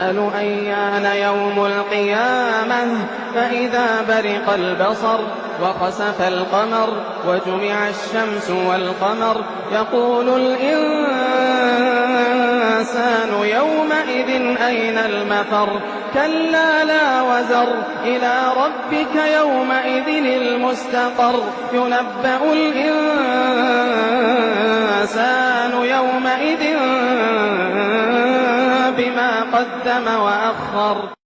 يسأل أيان يوم القيامة فإذا برق البصر وخسف القمر وجمع الشمس والقمر يقول الإنسان يومئذ أين المفر كلا لا وزر إلى ربك يومئذ المستقر ينبأ الإنسان يومئذ بما قدم وأخر